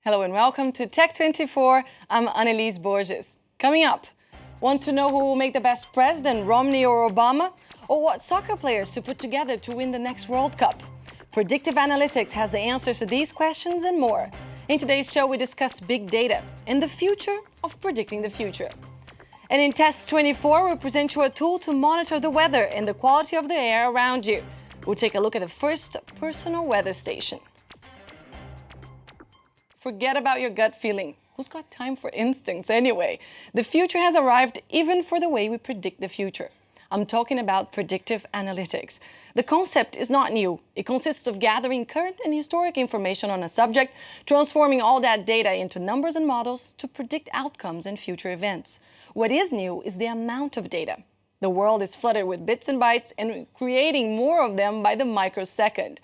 Hello and welcome to Tech24. I'm Annelise Borges. Coming up, want to know who will make the best president, Romney or Obama? Or what soccer players to put together to win the next World Cup? Predictive analytics has the answers to these questions and more. In today's show, we discuss big data and the future of predicting the future. And in Test24, we present you a tool to monitor the weather and the quality of the air around you. We'll take a look at the first personal weather station. Forget about your gut feeling. Who's got time for instincts anyway? The future has arrived even for the way we predict the future. I'm talking about predictive analytics. The concept is not new. It consists of gathering current and historic information on a subject, transforming all that data into numbers and models to predict outcomes and future events. What is new is the amount of data. The world is flooded with bits and bytes and creating more of them by the microsecond.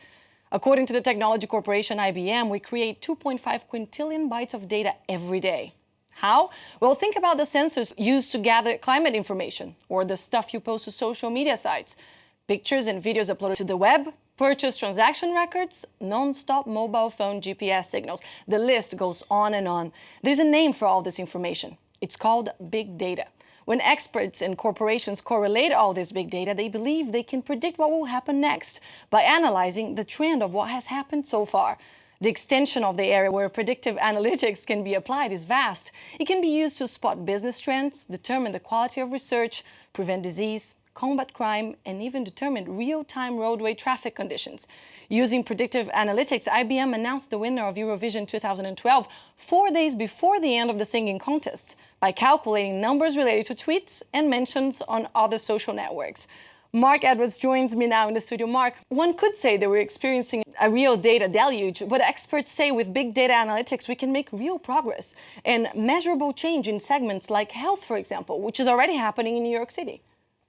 According to the technology corporation IBM, we create 2.5 quintillion bytes of data every day. How? Well, think about the sensors used to gather climate information or the stuff you post to social media sites. Pictures and videos uploaded to the web, purchase transaction records, non-stop mobile phone GPS signals. The list goes on and on. There's a name for all this information. It's called big data. When experts and corporations correlate all this big data, they believe they can predict what will happen next by analyzing the trend of what has happened so far. The extension of the area where predictive analytics can be applied is vast. It can be used to spot business trends, determine the quality of research, prevent disease, combat crime, and even determine real-time roadway traffic conditions. Using predictive analytics, IBM announced the winner of Eurovision 2012 4 days before the end of the singing contest by calculating numbers related to tweets and mentions on other social networks. Mark Edwards joins me now in the studio. Mark, one could say that we're experiencing a real data deluge, but experts say with big data analytics, we can make real progress and measurable change in segments like health, for example, which is already happening in New York City.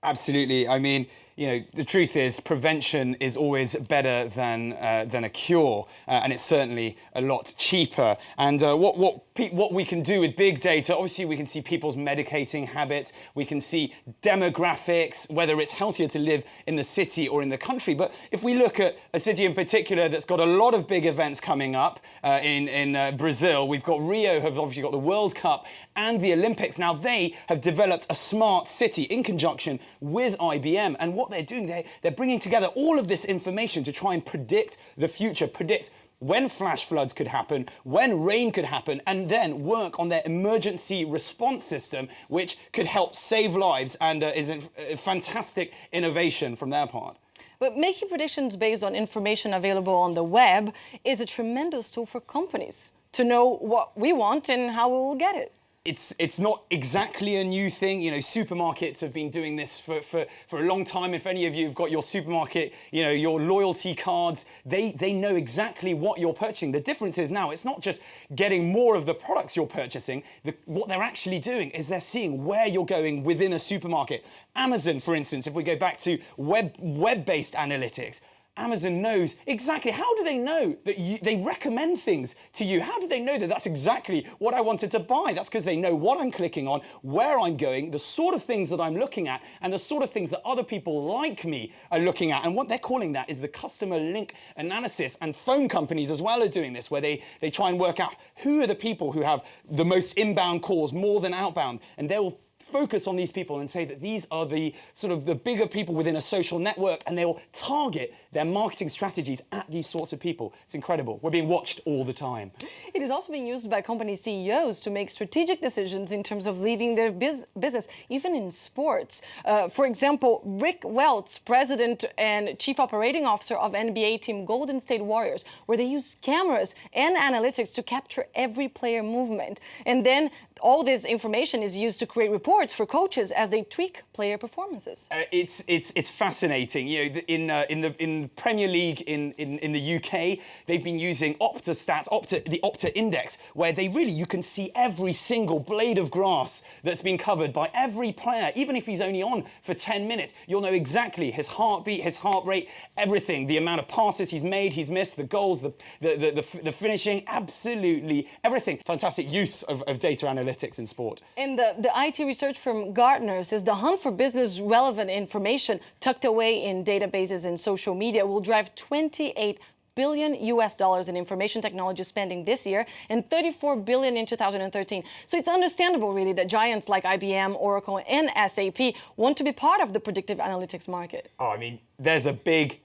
Absolutely. I mean, the truth is prevention is always better than a cure, and it's certainly a lot cheaper. And what we can do with big data, obviously we can see people's medicating habits, we can see demographics, whether it's healthier to live in the city or in the country. But if we look at a city in particular that's got a lot of big events coming up in Brazil, we've got Rio, have obviously got the World Cup and the Olympics. Now they have developed a smart city in conjunction with IBM, and what they're doing, they're bringing together all of this information to try and predict the future, predict when flash floods could happen, when rain could happen, and then work on their emergency response system, which could help save lives and is a fantastic innovation from their part. But making predictions based on information available on the web is a tremendous tool for companies to know what we want and how we will get it. It's not exactly a new thing. Supermarkets have been doing this for a long time. If any of you have got your supermarket, your loyalty cards, they know exactly what you're purchasing. The difference is now it's not just getting more of the products you're purchasing. What they're actually doing is they're seeing where you're going within a supermarket. Amazon, for instance, if we go back to web-based analytics, Amazon knows exactly. How do they know that they recommend things to you? How do they know that that's exactly what I wanted to buy? That's because they know what I'm clicking on, where I'm going, the sort of things that I'm looking at, and the sort of things that other people like me are looking at. And what they're calling that is the customer link analysis. And phone companies as well are doing this, where they try and work out who are the people who have the most inbound calls more than outbound. And they will focus on these people and say that these are the sort of the bigger people within a social network, and they will target their marketing strategies at these sorts of people. It's incredible. We're being watched all the time. It is also being used by company CEOs to make strategic decisions in terms of leading their business, even in sports. For example, Rick Welts, president and chief operating officer of NBA team Golden State Warriors, where they use cameras and analytics to capture every player movement. And then all this information is used to create reports for coaches as they tweak player performances. It's fascinating. In the Premier League in the UK, they've been using Opta stats, the Opta index, where you can see every single blade of grass that's been covered by every player. Even if he's only on for 10 minutes, you'll know exactly his heartbeat, his heart rate, everything, the amount of passes he's made, he's missed, the goals, the finishing, absolutely everything. Fantastic use of data analytics in sport. And the IT research from Gartner says the hunt for business relevant information tucked away in databases and social media will drive $28 billion US dollars in information technology spending this year and 34 billion in 2013. So it's understandable really that giants like IBM, Oracle and SAP want to be part of the predictive analytics market. Oh, I mean, there's a big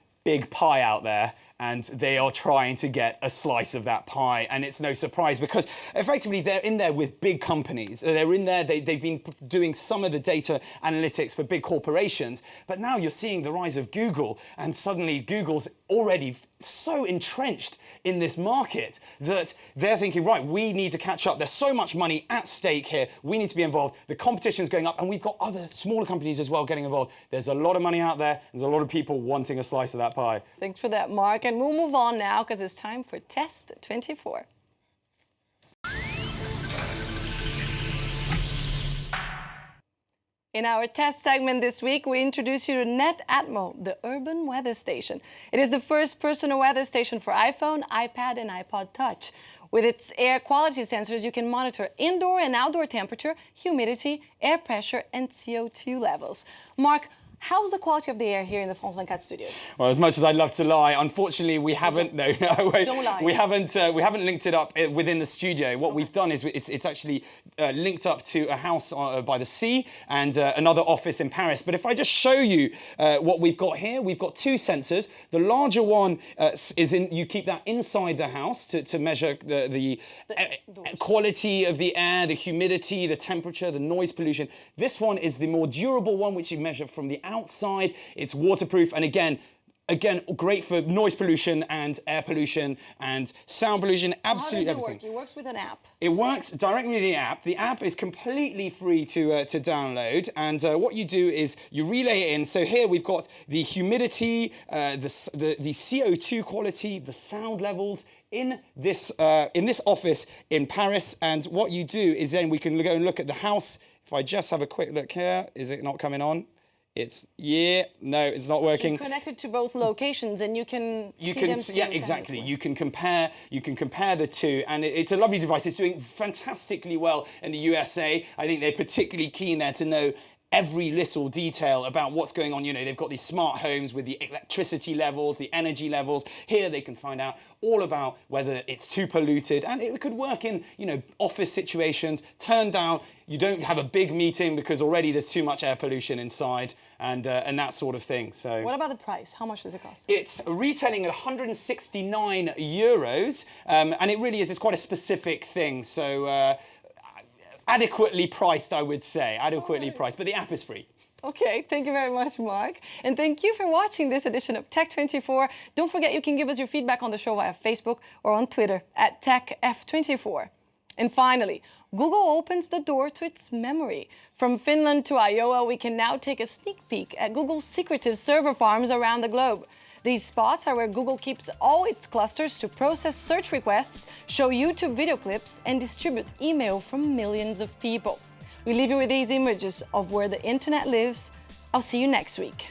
pie out there, and they are trying to get a slice of that pie. And it's no surprise because effectively they're in there with big companies. They're in there, they've been doing some of the data analytics for big corporations. But now you're seeing the rise of Google, and suddenly Google's already so entrenched in this market that they're thinking, right, we need to catch up. There's so much money at stake here. We need to be involved. The competition's going up, and we've got other smaller companies as well getting involved. There's a lot of money out there. There's a lot of people wanting a slice of that pie. Thanks for that, Mark. And we'll move on now because it's time for Test 24. In our test segment this week, we introduce you to NetAtmo, the urban weather station. It is the first personal weather station for iPhone, iPad, and iPod Touch. With its air quality sensors, you can monitor indoor and outdoor temperature, humidity, air pressure, and CO2 levels. Mark, how's the quality of the air here in the France 24 studios? Well, as much as I'd love to lie, unfortunately we haven't. No, wait. Don't lie. We haven't linked it up within the studio. What we've done is it's actually linked up to a house by the sea and another office in Paris. But if I just show you what we've got here, we've got two sensors. The larger one is in. You keep that inside the house to measure the quality of the air, the humidity, the temperature, the noise pollution. This one is the more durable one, which you measure from the outside. It's waterproof, and again, great for noise pollution and air pollution and sound pollution, absolutely everything. How does it work? It works with an app. It works directly with the app. The app is completely free to download, and what you do is you relay it in. So here we've got the humidity, the CO2 quality, the sound levels in this office in Paris. And what you do is then we can go and look at the house. If I just have a quick look here, is it not coming on? It's no, it's not working. So you're connected to both locations, and you can exactly. You can compare the two, and it's a lovely device. It's doing fantastically well in the USA. I think they're particularly keen there to know every little detail about what's going on. You know, they've got these smart homes with the electricity levels, the energy levels. Here they can find out all about whether it's too polluted, and it could work in, you know, office situations. Turn down, you don't have a big meeting because already there's too much air pollution inside, and that sort of thing. So what about the price? How much does it cost? It's retailing at 169 euros, and it really is. It's quite a specific thing. So adequately priced, I would say. Adequately priced, but the app is free. Okay, thank you very much, Mark. And thank you for watching this edition of Tech 24. Don't forget you can give us your feedback on the show via Facebook or on Twitter at TechF24. And finally, Google opens the door to its memory. From Finland to Iowa, we can now take a sneak peek at Google's secretive server farms around the globe. These spots are where Google keeps all its clusters to process search requests, show YouTube video clips, and distribute email from millions of people. We leave you with these images of where the internet lives. I'll see you next week.